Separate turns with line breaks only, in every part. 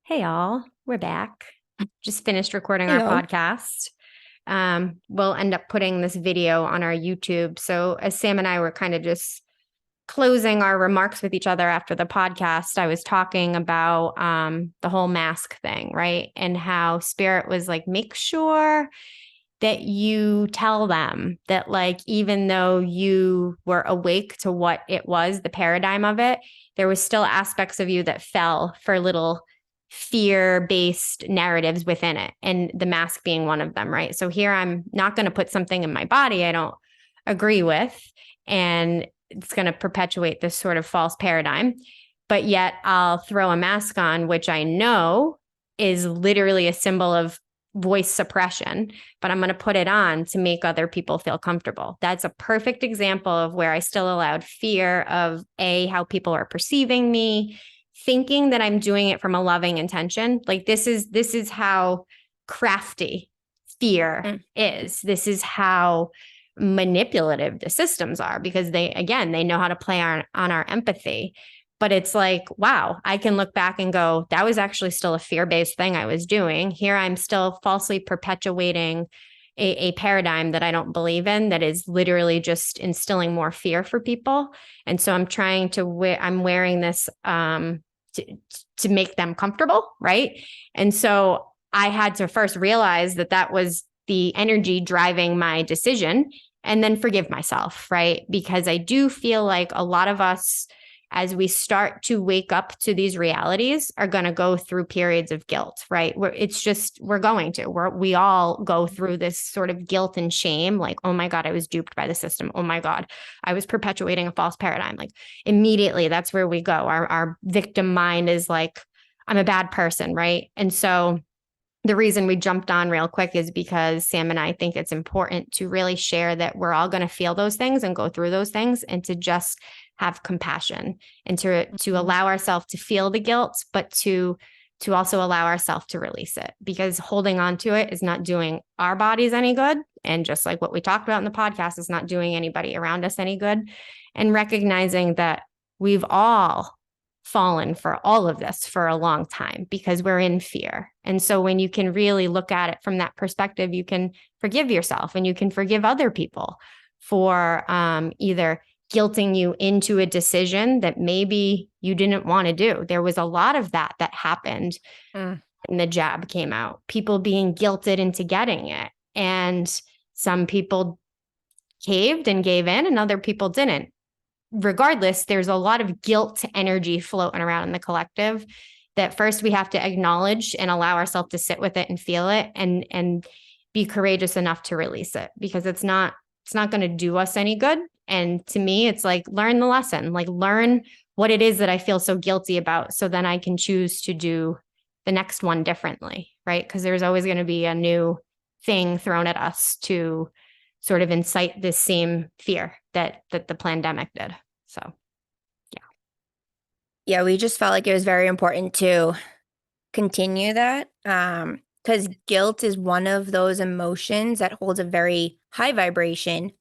Hey, all, we're back. Just finished recording
Hey,
our
y'all.
podcast. We'll end up putting this video on our YouTube. So, as Sam and I were kind of just closing our remarks with each other after the podcast, I was talking about the whole mask thing, right? And how Spirit was like, make sure that you tell them that, like, even though you were awake to what it was, the paradigm of it, there was still aspects of you that fell for little fear-based narratives within it, and the mask being one of them, right? So here I'm not going to put something in my body I don't agree with, and it's going to perpetuate this sort of false paradigm, but yet I'll throw a mask on, which I know is literally a symbol of voice suppression, but I'm going to put it on to make other people feel comfortable. That's a perfect example of where I still allowed fear of how people are perceiving me, thinking that I'm doing it from a loving intention. Like this is how crafty fear is. This is how manipulative the systems are, because they know how to play on our empathy. But it's like, wow, I can look back and go, that was actually still a fear-based thing I was doing. Here I'm still falsely perpetuating a paradigm that I don't believe in, that is literally just instilling more fear for people. And so I'm trying to I'm wearing this to make them comfortable, right? And so I had to first realize that that was the energy driving my decision, and then forgive myself, right? Because I do feel like a lot of us, as we start to wake up to these realities, are going to go through periods of guilt, right? We all go through this sort of guilt and shame, like, oh my God, I was duped by the system. Oh my God, I was perpetuating a false paradigm. Like immediately, that's where we go. Our victim mind is like, I'm a bad person, right? And so the reason we jumped on real quick is because Sam and I think it's important to really share that we're all going to feel those things and go through those things, and to just have compassion, and to allow ourselves to feel the guilt, but to also allow ourselves to release it, because holding on to it is not doing our bodies any good. And just like what we talked about in the podcast, is not doing anybody around us any good. And recognizing that we've all fallen for all of this for a long time because we're in fear. And so when you can really look at it from that perspective, you can forgive yourself, and you can forgive other people for either guilting you into a decision that maybe you didn't want to do. There was a lot of that happened when the jab came out, people being guilted into getting it. And some people caved and gave in, and other people didn't. Regardless, there's a lot of guilt energy floating around in the collective that first we have to acknowledge and allow ourselves to sit with it and feel it, and be courageous enough to release it, because it's not going to do us any good. And to me, it's like, learn the lesson, like learn what it is that I feel so guilty about, so then I can choose to do the next one differently, right? Because there's always going to be a new thing thrown at us to sort of incite this same fear that the pandemic did. So, yeah.
Yeah, we just felt like it was very important to continue that because guilt is one of those emotions that holds a very high vibration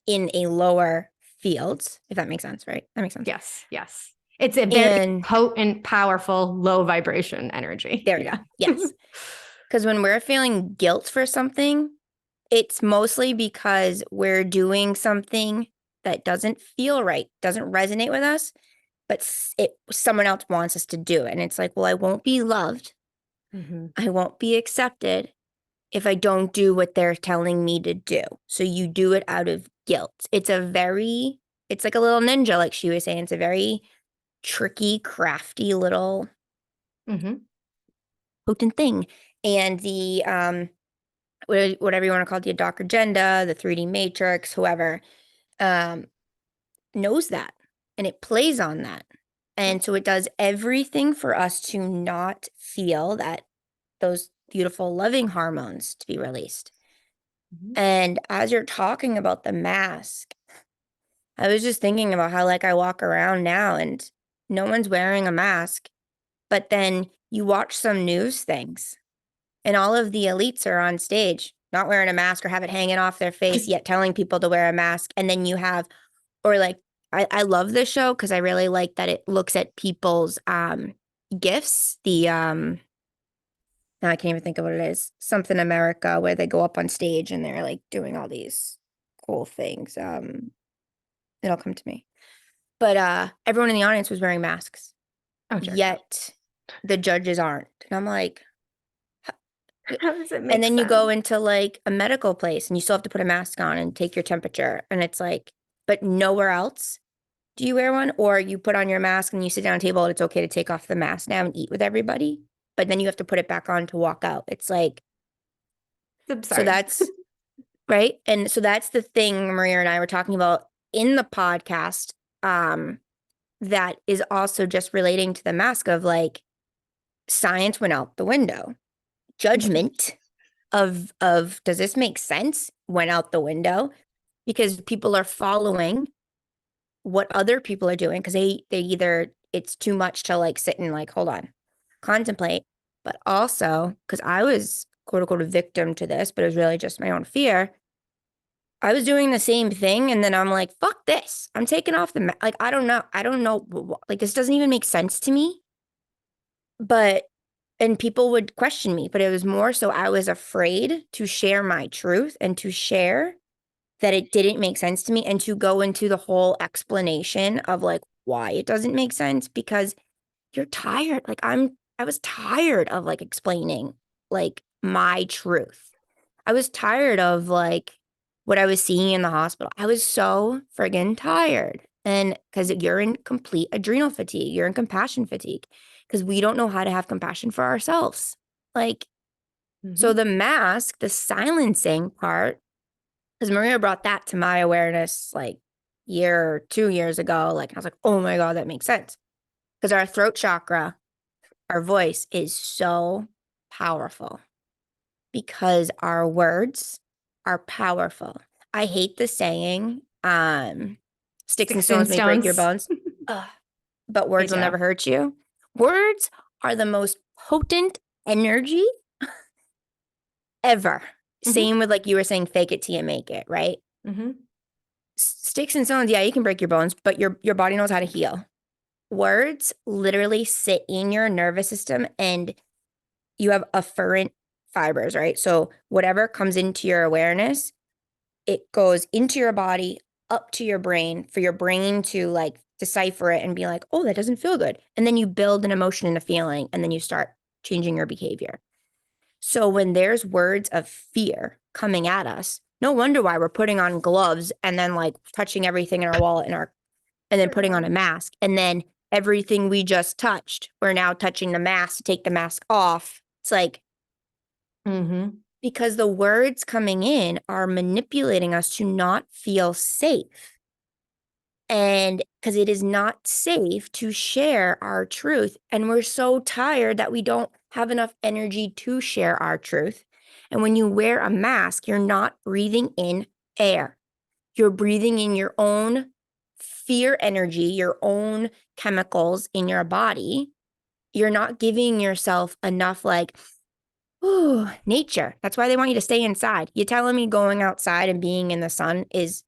in a lower field, if that makes sense, right? That makes sense.
Yes. It's a very potent, powerful, low vibration energy.
There we go. Yes. Because when we're feeling guilt for something, it's mostly because we're doing something that doesn't feel right, doesn't resonate with us, but someone else wants us to do it. And it's like, well, I won't be loved. I won't be accepted if I don't do what they're telling me to do. So you do it out of guilt. It's like a little ninja, like she was saying. It's a very tricky, crafty little potent thing. And the whatever you want to call it, the dark agenda, the 3D matrix, whoever, knows that, and it plays on that. And so it does everything for us to not feel those beautiful loving hormones to be released. And as you're talking about the mask, I was just thinking about how, like, I walk around now and no one's wearing a mask, but then you watch some news things and all of the elites are on stage not wearing a mask or have it hanging off their face, yet telling people to wear a mask. And then you have, or like, I love this show because I really like that it looks at people's gifts, the now I can't even think of what it is. Something America, where they go up on stage and they're like doing all these cool things. It'll come to me. But everyone in the audience was wearing masks.
Oh, dear.
Yet the judges aren't. And I'm like,
How does it make
and then you go
sense?
into like a medical place and you still have to put a mask on and take your temperature. And it's like, but nowhere else do you wear one? Or you put on your mask and you sit down at a table and it's okay to take off the mask now and eat with everybody. But then you have to put it back on to walk out. It's like,
It's absurd.
so that's right. And so that's the thing Maria and I were talking about in the podcast. That is also just relating to the mask of like science went out the window. Judgment of does this make sense went out the window because people are following what other people are doing because they either it's too much to like sit and like hold on, contemplate, but also because I was quote unquote a victim to this, but it was really just my own fear. I was doing the same thing and then I'm like, fuck this. I'm taking off the like I don't know like this doesn't even make sense to me. But and people would question me, but it was more so I was afraid to share my truth and to share that it didn't make sense to me and to go into the whole explanation of like why it doesn't make sense because you're tired. Like I was tired of like explaining like my truth. I was tired of like what I was seeing in the hospital. I was so friggin' tired. And because you're in complete adrenal fatigue, you're in compassion fatigue because we don't know how to have compassion for ourselves. Like, so the mask, the silencing part, because Maria brought that to my awareness like 2 years ago. Like, I was like, oh my God, that makes sense. Because our throat chakra, our voice is so powerful because our words are powerful. I hate the saying, sticks and stones may break your bones, but words will never hurt you. Words are the most potent energy ever. Same with like you were saying, fake it till you make it, right? Sticks and stones, yeah, you can break your bones, but your body knows how to heal. Words literally sit in your nervous system and you have afferent fibers, right? So whatever comes into your awareness, it goes into your body, up to your brain for your brain to like decipher it and be like, oh, that doesn't feel good. And then you build an emotion and a feeling, and then you start changing your behavior. So when there's words of fear coming at us, no wonder why we're putting on gloves and then like touching everything in our wallet and then putting on a mask. And then everything we just touched, we're now touching the mask to take the mask off. It's like, because the words coming in are manipulating us to not feel safe. And because it is not safe to share our truth. And we're so tired that we don't have enough energy to share our truth. And when you wear a mask, you're not breathing in air. You're breathing in your own fear energy, your own chemicals in your body. You're not giving yourself enough like, ooh, nature. That's why they want you to stay inside. You're telling me going outside and being in the sun is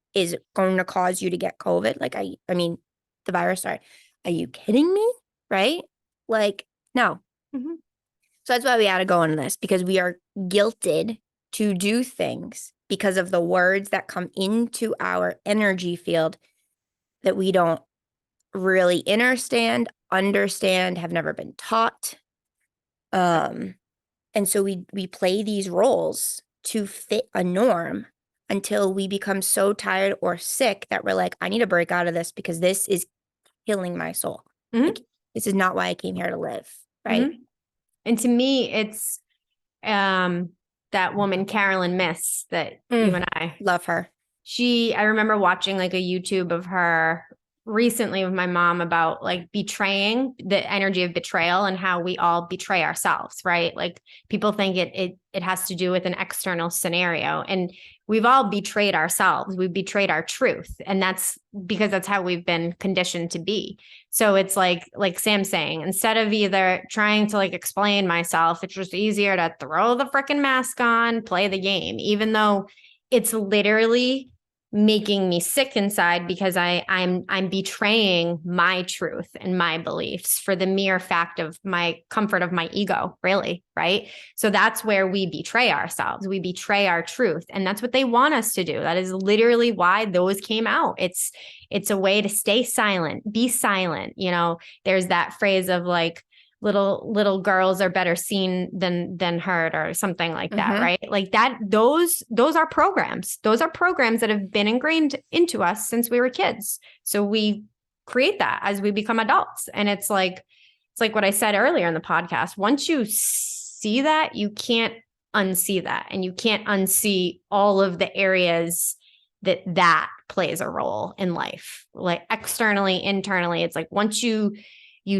going to cause you to get COVID? Like, I mean, the virus, sorry. Are you kidding me? Right? Like, no. So that's why we had to go into this, because we are guilted to do things because of the words that come into our energy field that we don't really understand, have never been taught. And so we play these roles to fit a norm until we become so tired or sick that we're like, I need to break out of this because this is killing my soul. Like, this is not why I came here to live, right?
And to me, it's that woman, Carolyn Myss, that you and I
love her.
I remember watching like a YouTube of her recently with my mom about like betraying, the energy of betrayal and how we all betray ourselves, right? Like people think it has to do with an external scenario, and we've all betrayed ourselves. We've betrayed our truth, and that's because that's how we've been conditioned to be. So it's like Sam's saying, instead of either trying to like explain myself, it's just easier to throw the freaking mask on, play the game, even though it's literally making me sick inside because I'm betraying my truth and my beliefs for the mere fact of my comfort of my ego, really, right? So that's where we betray ourselves. We betray our truth, and that's what they want us to do. That is literally why those came out. It's a way to stay silent, be silent. You know, there's that phrase of like, little girls are better seen than heard, or something like that, right? Like that, those are programs. Those are programs that have been ingrained into us since we were kids. So we create that as we become adults. And it's like what I said earlier in the podcast. Once you see that, you can't unsee that. And you can't unsee all of the areas that plays a role in life, like externally, internally. It's like once you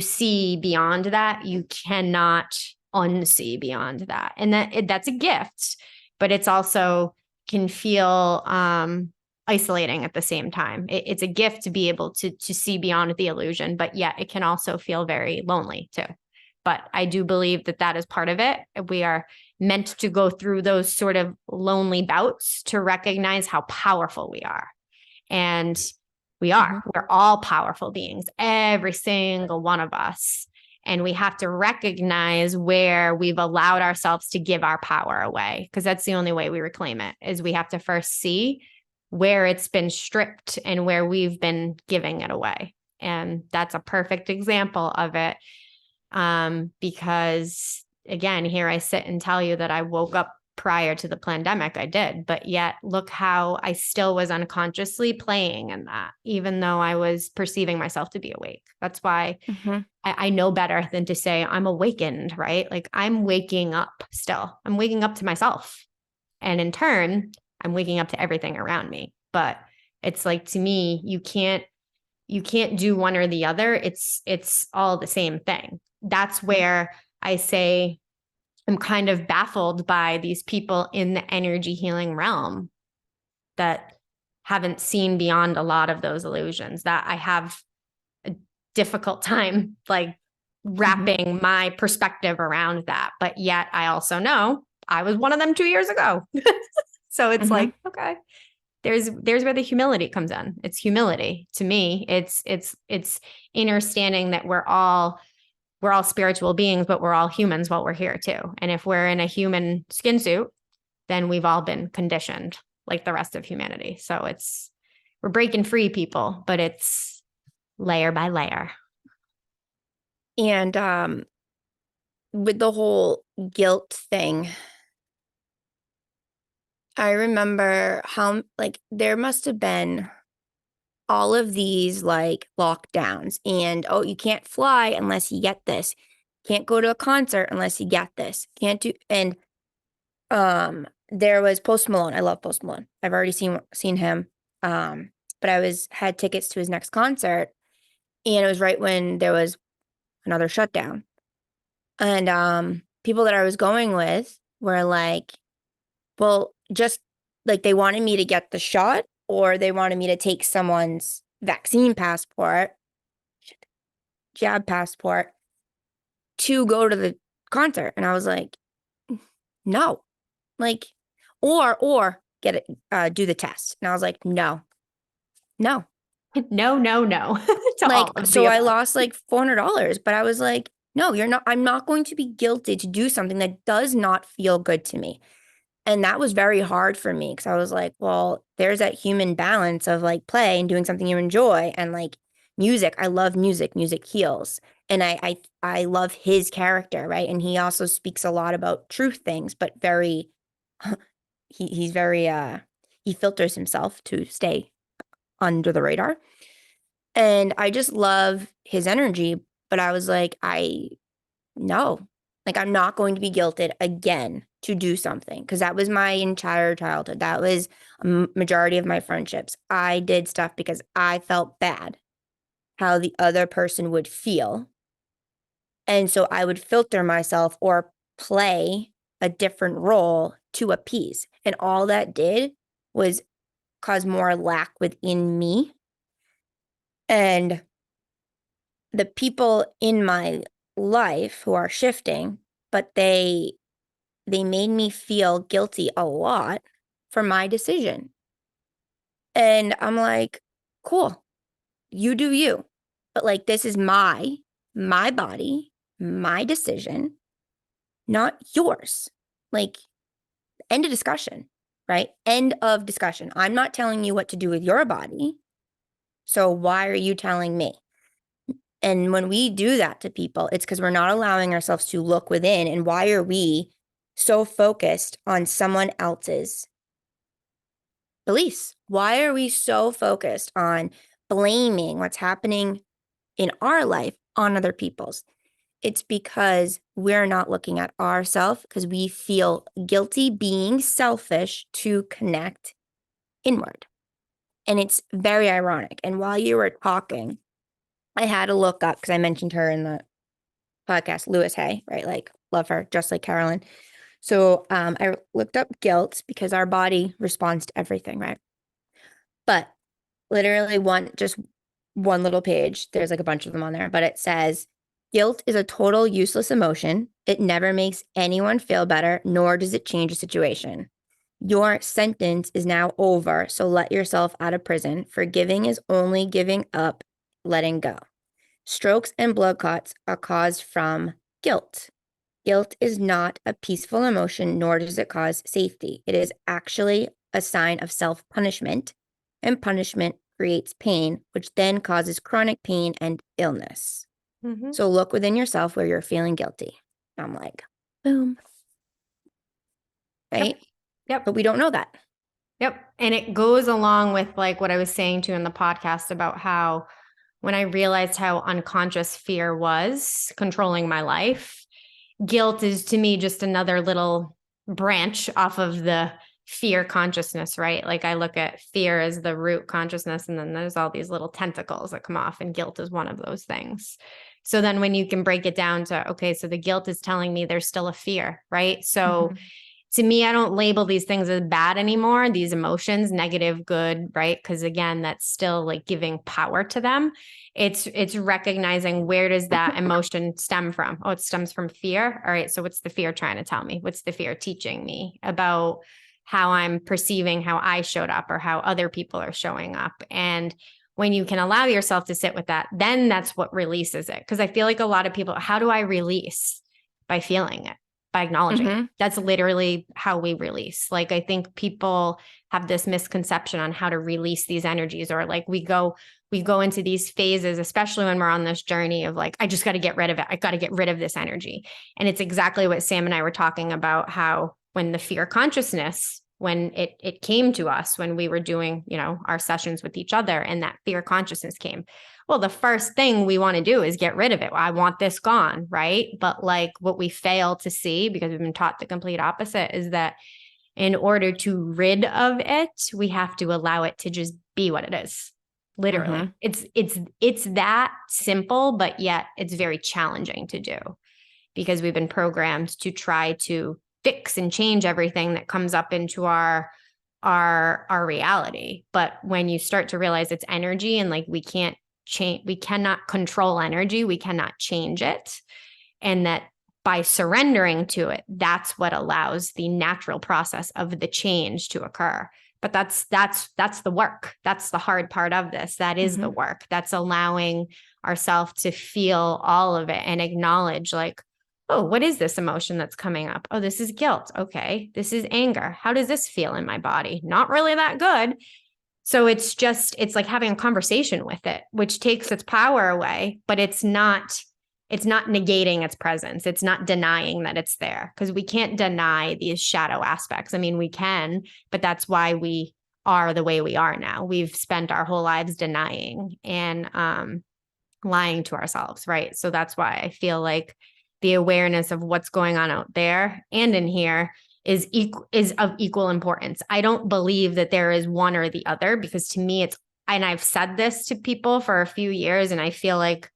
see beyond that, you cannot unsee beyond that. And that's a gift, but it's also can feel isolating at the same time. It's a gift to be able to see beyond the illusion, but yet it can also feel very lonely too. But I do believe that is part of it. We are meant to go through those sort of lonely bouts to recognize how powerful we are. And we are. We're all powerful beings, every single one of us. And we have to recognize where we've allowed ourselves to give our power away, because that's the only way we reclaim it, is we have to first see where it's been stripped and where we've been giving it away. And that's a perfect example of it. Because again, here I sit and tell you that I woke up prior to the pandemic. I did, but yet look how I still was unconsciously playing in that, even though I was perceiving myself to be awake. That's why I know better than to say I'm awakened, right? Like I'm waking up still. I'm waking up to myself. And in turn, I'm waking up to everything around me. But it's like, to me, you can't do one or the other. It's all the same thing. That's where I say I'm kind of baffled by these people in the energy healing realm that haven't seen beyond a lot of those illusions, that I have a difficult time like wrapping my perspective around that. But yet I also know I was one of them 2 years ago. So it's like, okay, there's where the humility comes in. It's humility to me. It's understanding that we're all spiritual beings, but we're all humans while we're here too. And if we're in a human skin suit, then we've all been conditioned like the rest of humanity. So we're breaking free, people, but it's layer by layer.
And with the whole guilt thing, I remember how like there must have been all of these like lockdowns and, oh, you can't fly unless you get this. Can't go to a concert unless you get this. Can't do, and there was Post Malone. I love Post Malone. I've already seen him. But I had tickets to his next concert, and it was right when there was another shutdown. And people that I was going with were like, well, just like they wanted me to get the shot, or they wanted me to take someone's vaccine passport, jab passport, to go to the concert. And I was like, no, like, or get it, do the test. And I was like, no.
No.
Like, so I lost like $400, but I was like, no, I'm not going to be guilted to do something that does not feel good to me. And that was very hard for me, because I was like, well, there's that human balance of like play and doing something you enjoy, and like music. I love music. Music heals. And I love his character, right? And he also speaks a lot about truth things, but very, he's very, he filters himself to stay under the radar. And I just love his energy, but I was like, no, like I'm not going to be guilted again to do something, because that was my entire childhood. That was a majority of my friendships. I did stuff because I felt bad how the other person would feel. And so I would filter myself or play a different role to appease. And all that did was cause more lack within me. And the people in my life who are shifting, but they made me feel guilty a lot for my decision. And I'm like, cool, you do you. But like, this is my body, my decision, not yours. Like, end of discussion, right? End of discussion. I'm not telling you what to do with your body. So why are you telling me? And when we do that to people, it's because we're not allowing ourselves to look within. And why are we so focused on someone else's beliefs? Why are we so focused on blaming what's happening in our life on other people's? It's because we're not looking at ourselves, because we feel guilty being selfish to connect inward. And it's very ironic. And while you were talking, I had to look up, because I mentioned her in the podcast, Louise Hay, right? Like, love her, just like Carolyn. So I looked up guilt, because our body responds to everything, right? But literally just one little page, there's like a bunch of them on there, but it says, guilt is a total useless emotion. It never makes anyone feel better, nor does it change a situation. Your sentence is now over, so let yourself out of prison. Forgiving is only giving up, letting go. Strokes and blood clots are caused from guilt. Guilt is not a peaceful emotion, nor does it cause safety. It is actually a sign of self-punishment, and punishment creates pain, which then causes chronic pain and illness.
Mm-hmm.
So look within yourself where you're feeling guilty. I'm like, boom. Right?
Yep.
But we don't know that.
Yep. And it goes along with like what I was saying to you in the podcast about how when I realized how unconscious fear was controlling my life, guilt is to me just another little branch off of the fear consciousness, right? Like I look at fear as the root consciousness, and then there's all these little tentacles that come off, and guilt is one of those things. So then when you can break it down to, okay, so the guilt is telling me there's still a fear, right? So to me, I don't label these things as bad anymore, these emotions, negative, good, right? Because again, that's still like giving power to them. It's recognizing, where does that emotion stem from? Oh, it stems from fear. All right. So what's the fear trying to tell me? What's the fear teaching me about how I'm perceiving how I showed up or how other people are showing up? And when you can allow yourself to sit with that, then that's what releases it. Because I feel like a lot of people, how do I release? By feeling it, by acknowledging. That's literally how we release. Like, I think people have this misconception on how to release these energies, or like we go into these phases, especially when we're on this journey of like, I just got to get rid of it. I got to get rid of this energy. And it's exactly what Sam and I were talking about, how when the fear consciousness, when it came to us, when we were doing, our sessions with each other, and that fear consciousness came, well, the first thing we want to do is get rid of it. I want this gone, right? But like what we fail to see, because we've been taught the complete opposite, is that in order to rid of it, we have to allow it to just be what it is. Literally. It's that simple, but yet it's very challenging to do, because we've been programmed to try to fix and change everything that comes up into our reality. But when you start to realize it's energy, and like we cannot control energy, we cannot change it, and that by surrendering to it, that's what allows the natural process of the change to occur. But that's the work. That's the hard part of this. That is the work. That's allowing ourselves to feel all of it and acknowledge, like, oh, what is this emotion that's coming up? Oh, this is guilt. Okay. This is anger. How does this feel in my body? Not really that good. So it's like having a conversation with it, which takes its power away, but it's not negating its presence. It's not denying that it's there, because we can't deny these shadow aspects. I mean, we can, but that's why we are the way we are now. We've spent our whole lives denying and lying to ourselves, right? So that's why I feel like the awareness of what's going on out there and in here is of equal importance. I don't believe that there is one or the other, because to me and I've said this to people for a few years, and I feel like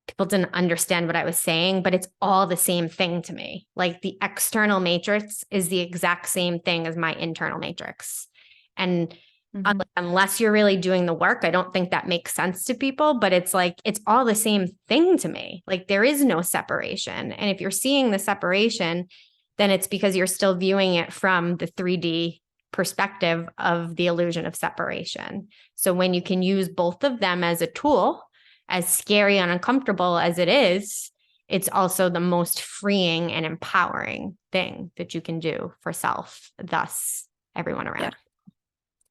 people didn't understand what I was saying, but it's all the same thing to me. Like the external matrix is the exact same thing as my internal matrix. And unless you're really doing the work, I don't think that makes sense to people, but it's like, it's all the same thing to me. Like there is no separation. And if you're seeing the separation, then it's because you're still viewing it from the 3D perspective of the illusion of separation. So when you can use both of them as a tool, as scary and uncomfortable as it is, it's also the most freeing and empowering thing that you can do for self, thus everyone around.
Yeah.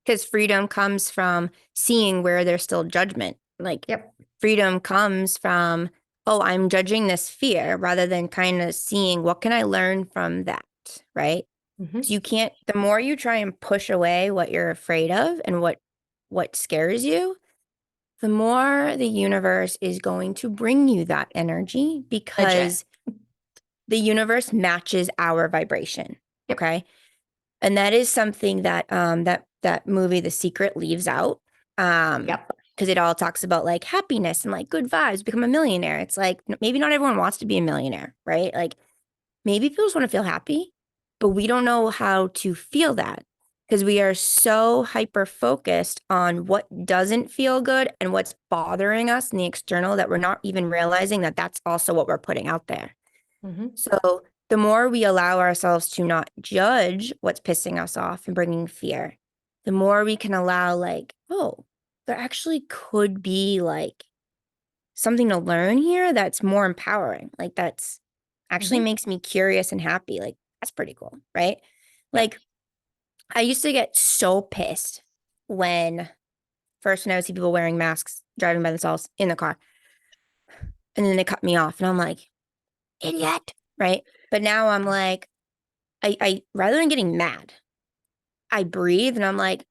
Because freedom comes from seeing where there's still judgment. Like, freedom comes from, oh, I'm judging this fear, rather than kind of seeing what can I learn from that, right?
Mm-hmm.
So you can't, the more you try and push away what you're afraid of and what scares you, the more the universe is going to bring you that energy, because the universe matches our vibration. Okay. And that is something that that movie The Secret leaves out. Because it all talks about like happiness and like good vibes, become a millionaire. It's like maybe not everyone wants to be a millionaire, right? Like maybe people just want to feel happy, but we don't know how to feel that because we are so hyper focused on what doesn't feel good and what's bothering us in the external that we're not even realizing that that's also what we're putting out there.
Mm-hmm.
So the more we allow ourselves to not judge what's pissing us off and bringing fear, the more we can allow like, oh, there actually could be like something to learn here that's more empowering. Like that's actually makes me curious and happy. Like that's pretty cool, right? Like I used to get so pissed when I would see people wearing masks, driving by themselves in the car. And then they cut me off and I'm like, idiot, right? But now I'm like, I rather than getting mad, I breathe and I'm like,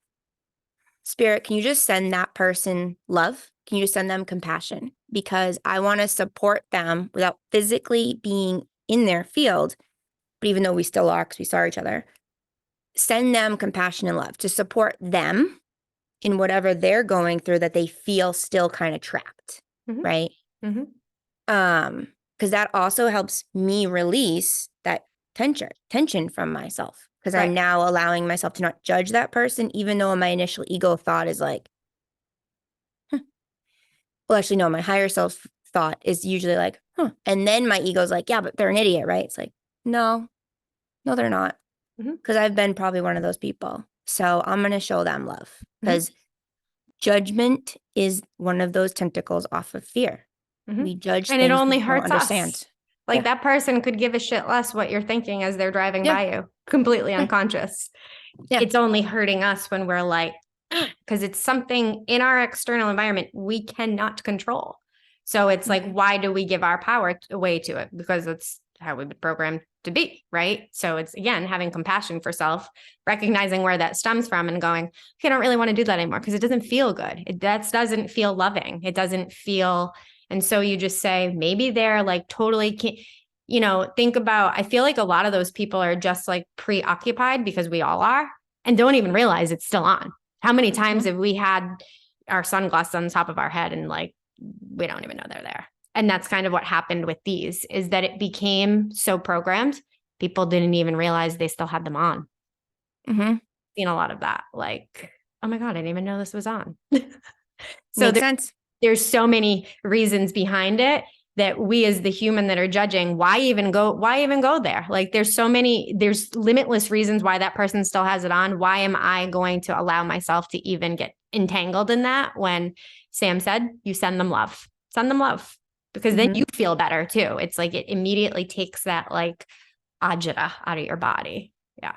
Spirit, can you just send that person love? Can you just send them compassion? Because I want to support them without physically being in their field. But even though we still are, because we saw each other, send them compassion and love to support them in whatever they're going through that they feel still kind of trapped, right? Because that also helps me release that tension from myself. Because I'm now allowing myself to not judge that person, even though my initial ego thought is like, well, actually, no, my higher self thought is usually like, and then my ego's like, yeah, but they're an idiot, right? It's like, no, they're not. Because I've been probably one of those people. So I'm going to show them love because judgment is one of those tentacles off of fear. We judge
and
things
it only
we don't
hurts
understand.
us. Like that person could give a shit less what you're thinking as they're driving by you, completely unconscious. It's only hurting us when we're like, because it's something in our external environment we cannot control. So it's like, why do we give our power away to it? Because it's how we've been programmed to be, right? So it's, again, having compassion for self, recognizing where that stems from and going, okay, I don't really want to do that anymore because it doesn't feel good. That doesn't feel loving. It doesn't feel, and so you just say, maybe they're like totally, think about, I feel like a lot of those people are just like preoccupied because we all are and don't even realize it's still on. How many times have we had our sunglasses on the top of our head and like, we don't even know they're there. And that's kind of what happened with these, is that it became so programmed. People didn't even realize they still had them on. Seen a lot of that. Like, oh my God, I didn't even know this was on. So
Makes sense.
There's so many reasons behind it that we as the human that are judging, why even go there? Like there's limitless reasons why that person still has it on. Why am I going to allow myself to even get entangled in that? When Sam said, you send them love, because then you feel better too. It's like, it immediately takes that like agita out of your body. Yeah.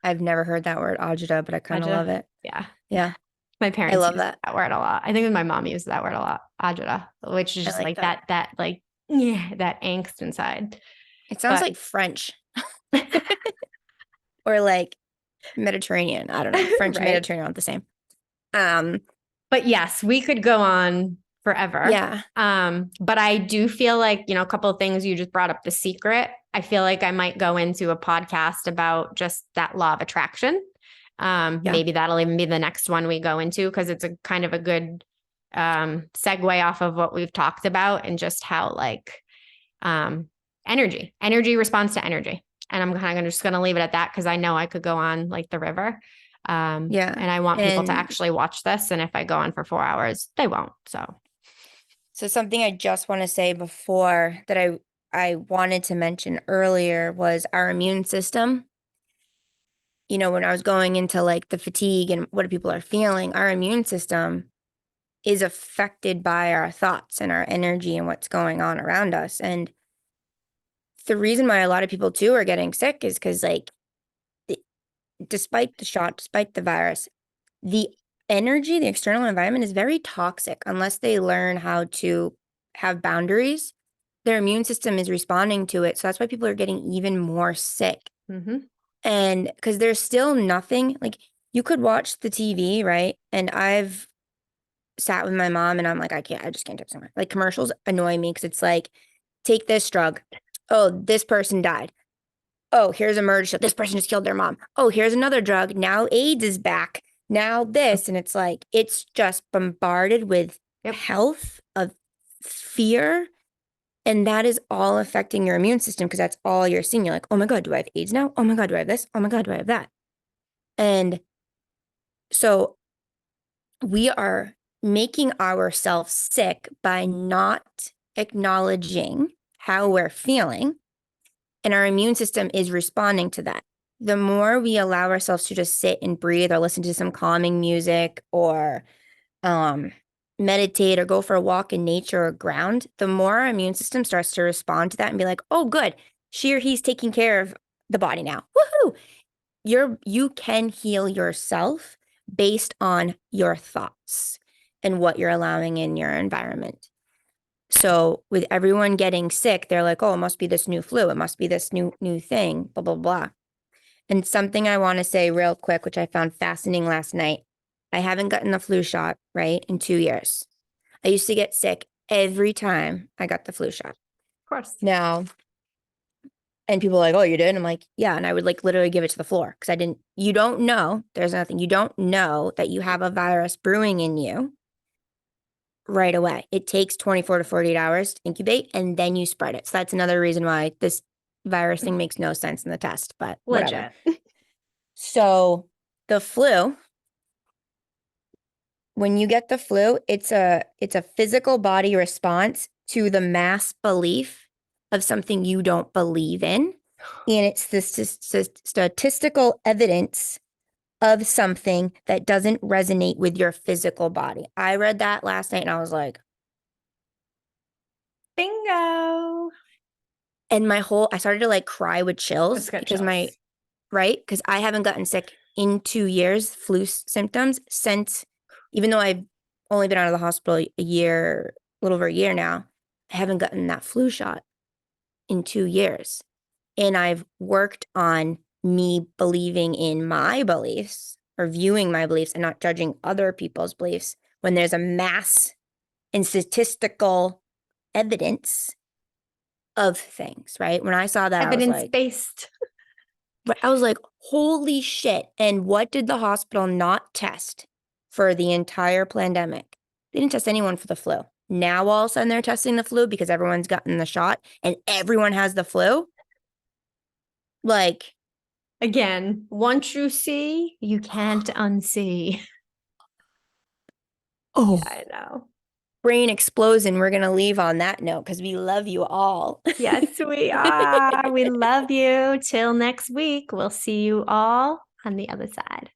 I've never heard that word agita, but I kind of love it.
Yeah.
Yeah.
My parents
love
use that word a lot. I think my mom used that word a lot, agita, which is just like that like, that angst inside.
It sounds like French or like Mediterranean. I don't know. French and Mediterranean aren't the same.
But yes, we could go on forever.
Yeah.
But I do feel like, a couple of things you just brought up, The Secret. I feel like I might go into a podcast about just that law of attraction. Maybe that'll even be the next one we go into, because it's a kind of a good segue off of what we've talked about, and just how like energy responds to energy. And I'm kind of just going to leave it at that, because I know I could go on like the river. And I want people to actually watch this. And if I go on for 4 hours, they won't. So
something I just want to say before that I wanted to mention earlier was our immune system you know, when I was going into like the fatigue and what people are feeling, our immune system is affected by our thoughts and our energy and what's going on around us. And the reason why a lot of people too are getting sick is because like, despite the shot, despite the virus, the energy, the external environment is very toxic unless they learn how to have boundaries. Their immune system is responding to it. So that's why people are getting even more sick.
Mm-hmm.
And because there's still nothing, like you could watch the TV, right? And I've sat with my mom and I'm like, I just can't touch someone. Like commercials annoy me because it's like, take this drug. Oh, this person died. Oh, here's a murder show. This person just killed their mom. Oh, here's another drug. Now AIDS is back. Now this. And it's like, it's just bombarded with health, of fear. And that is all affecting your immune system because that's all you're seeing. You're like, oh my God, do I have AIDS now? Oh my God, do I have this? Oh my God, do I have that? And so we are making ourselves sick by not acknowledging how we're feeling. And our immune system is responding to that. The more we allow ourselves to just sit and breathe or listen to some calming music or meditate or go for a walk in nature or ground, the more our immune system starts to respond to that and be like, oh, good, she or he's taking care of the body now. Woohoo! You can heal yourself based on your thoughts and what you're allowing in your environment. So with everyone getting sick, they're like, oh, it must be this new flu. It must be this new thing, blah, blah, blah. And something I want to say real quick, which I found fascinating last night. I haven't gotten the flu shot, right, in 2 years. I used to get sick every time I got the flu shot.
Of course.
Now, and people are like, oh, you did? And I'm like, yeah. And I would like literally give it to the floor because you don't know, there's nothing, you don't know that you have a virus brewing in you right away. It takes 24 to 48 hours to incubate and then you spread it. So that's another reason why this virus thing makes no sense in the test, but whatever.
Legit.
So the flu, when you get the flu, it's a physical body response to the mass belief of something you don't believe in. And it's the statistical evidence of something that doesn't resonate with your physical body. I read that last night and I was like,
Bingo.
and I started to like cry with chills because because I haven't gotten sick in 2 years, flu symptoms since, even though I've only been out of the hospital a little over a year now, I haven't gotten that flu shot in 2 years. And I've worked on me believing in my beliefs or viewing my beliefs and not judging other people's beliefs when there's a mass and statistical evidence of things, right? When I saw that,
Evidence-based.
I was like, holy shit. And what did the hospital not test for the entire pandemic? They didn't test anyone for the flu. Now all of a sudden they're testing the flu because everyone's gotten the shot and everyone has the flu. Like,
again, once you see, you can't unsee.
Oh,
I know.
Brain explodes, and we're going to leave on that note because we love you all.
Yes, we are. We love you. Till next week. We'll see you all on the other side.